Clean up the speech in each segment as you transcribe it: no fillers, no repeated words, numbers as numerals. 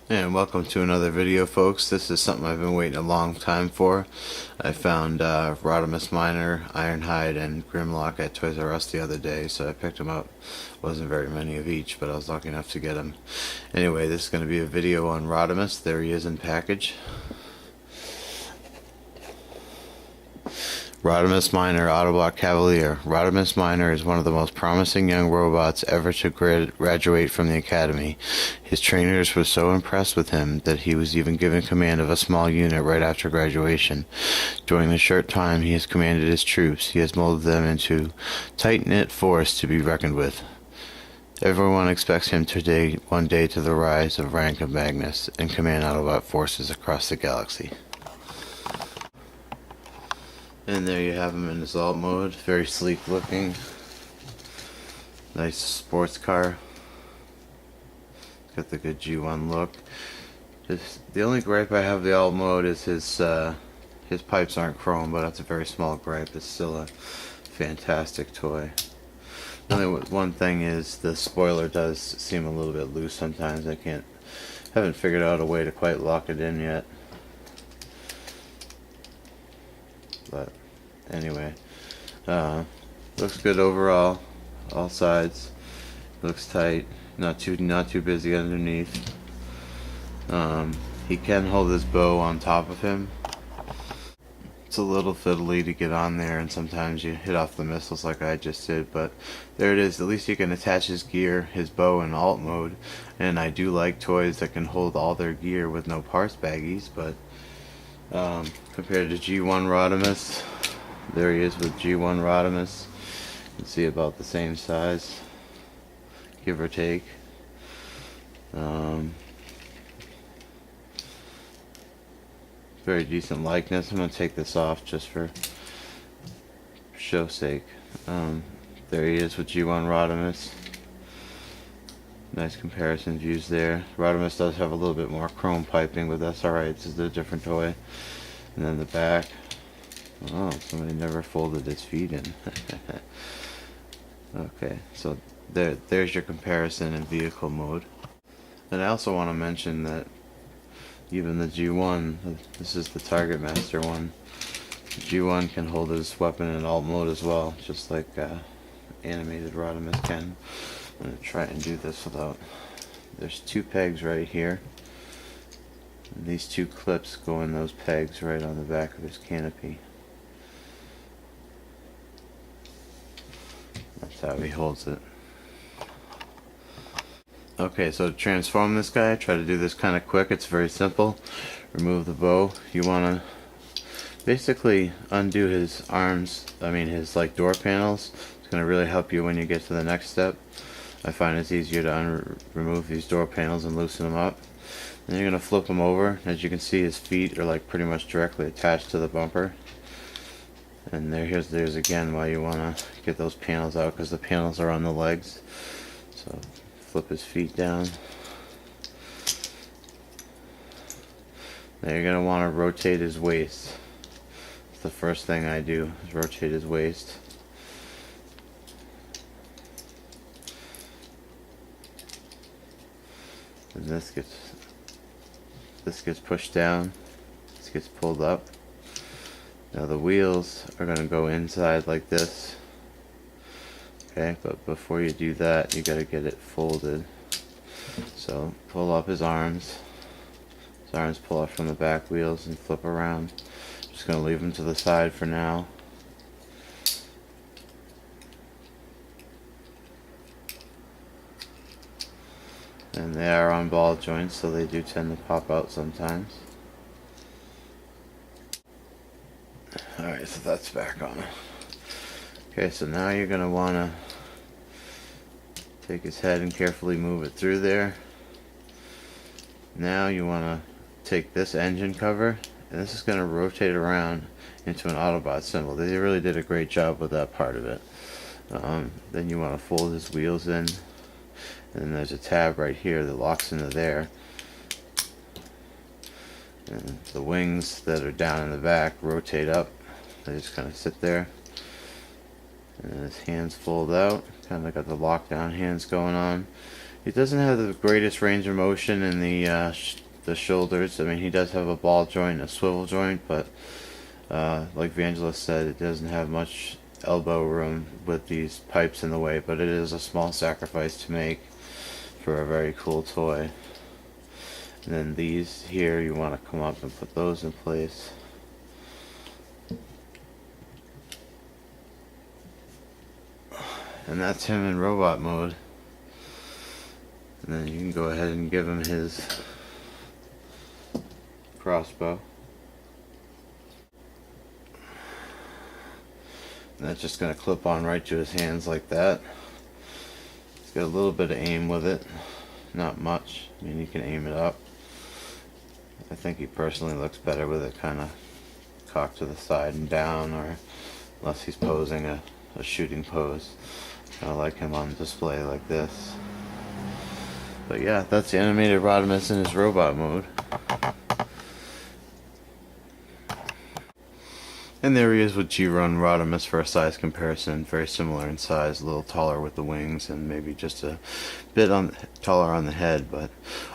And welcome to another video, folks. This is something I've been waiting a long time for. I found Rodimus Miner, Ironhide, and Grimlock at Toys R Us the other day, so I picked them up. Wasn't very many of each, but I was lucky enough to get them. Anyway, this is going to be a video on Rodimus. There he is in package. Rodimus Miner, Autobot Cavalier. Rodimus Miner is one of the most promising young robots ever to graduate from the academy. His trainers were so impressed with him that he was even given command of a small unit right after graduation. During the short time he has commanded his troops, he has molded them into tight-knit force to be reckoned with. Everyone expects him one day to the rise of rank of Magnus and command Autobot forces across the galaxy. And there you have him in his alt mode. Very sleek looking. Nice sports car. Got the good G1 look. The only gripe I have with the alt mode is his pipes aren't chrome, but that's a very small gripe. It's still a fantastic toy. The only one thing is the spoiler does seem a little bit loose sometimes. Haven't figured out a way to quite lock it in yet. But anyway, looks good overall, all sides. Looks tight, not too busy underneath. He can hold his bow on top of him. It's a little fiddly to get on there, and sometimes you hit off the missiles like I just did, but there it is. At least you can attach his gear, his bow in alt mode, and I do like toys that can hold all their gear with no parts baggies, but compared to G1 Rodimus, there he is with G1 Rodimus. You can see about the same size, give or take. Very decent likeness. I'm going to take this off just for show's sake. There he is with G1 Rodimus. Nice comparison views there. Rodimus does have a little bit more chrome piping, but that's alright. This is a different toy. And then the back. Oh, somebody never folded his feet in. Okay, so there's your comparison in vehicle mode. And I also want to mention that even the G1, this is the Target Master one, the G1 can hold his weapon in alt mode as well, just like animated Rodimus can. I'm going to try and do this without... There's two pegs right here. And these two clips go in those pegs right on the back of his canopy. That's how he holds it. Okay, so to transform this guy, try to do this kind of quick. It's very simple. Remove the bow. You want to basically undo his arms, his like door panels. It's going to really help you when you get to the next step. I find it's easier to remove these door panels and loosen them up. Then you're going to flip them over. As you can see, his feet are like pretty much directly attached to the bumper. And there's again why you want to get those panels out, because the panels are on the legs. So flip his feet down. Now you're going to want to rotate his waist. That's the first thing I do, is rotate his waist. And this gets pushed down, this gets pulled up. Now the wheels are going to go inside like this. Okay, but before you do that, you got to get it folded. So pull up his arms. His arms pull up from the back wheels and flip around. Just going to leave them to the side for now. And they are on ball joints, so they do tend to pop out sometimes. Alright, so that's back on. Okay, so now you're going to want to take his head and carefully move it through there. Now you want to take this engine cover, and this is going to rotate around into an Autobot symbol. They really did a great job with that part of it. Then you want to fold his wheels in. And there's a tab right here that locks into there. And the wings that are down in the back rotate up. They just kind of sit there. And his hands fold out. Kind of got the lockdown hands going on. He doesn't have the greatest range of motion in the shoulders. I mean, he does have a ball joint, a swivel joint, but like Vangelis said, it doesn't have much elbow room with these pipes in the way, but it is a small sacrifice to make for a very cool toy. And then these here, you want to come up and put those in place. And that's him in robot mode. And then you can go ahead and give him his crossbow. And that's just going to clip on right to his hands like that. He's got a little bit of aim with it. Not much. I mean, you can aim it up. I think he personally looks better with it kind of cocked to the side and down, or unless he's posing a shooting pose. I like him on display like this. But yeah, that's the animated Rodimus in his robot mode. And there he is with G-Run and Rodimus for a size comparison. Very similar in size, a little taller with the wings and maybe just a bit taller on the head. But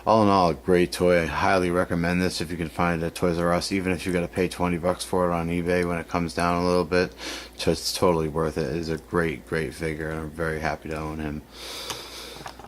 all in all, a great toy. I highly recommend this if you can find it at Toys R Us. Even if you got to pay $20 for it on eBay when it comes down a little bit, it's totally worth it. It is a great, great figure, and I'm very happy to own him.